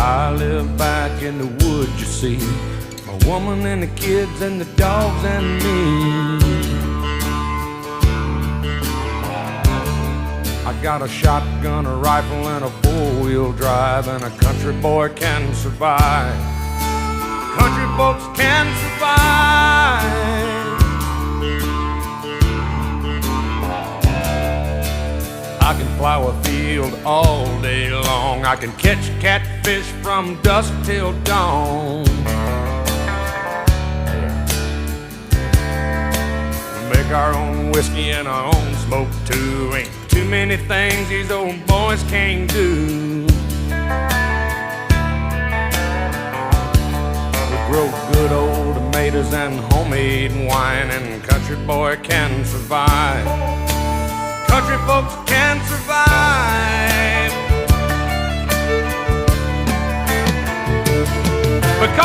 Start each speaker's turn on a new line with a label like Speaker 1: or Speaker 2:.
Speaker 1: I live back in the woods, you see, my woman and the kids and the dogs and me. I got a shotgun, a rifle, and a four-wheel drive, and a country boy can survive. Country folks can survive. I can plow a field all day long. I can catch catfish from dusk till dawn. We make our own whiskey and our own smoke too. Ain't too many things these old boys can't do. We grow good old tomatoes and homemade wine, and country boy can survive. Country folks can survive. Because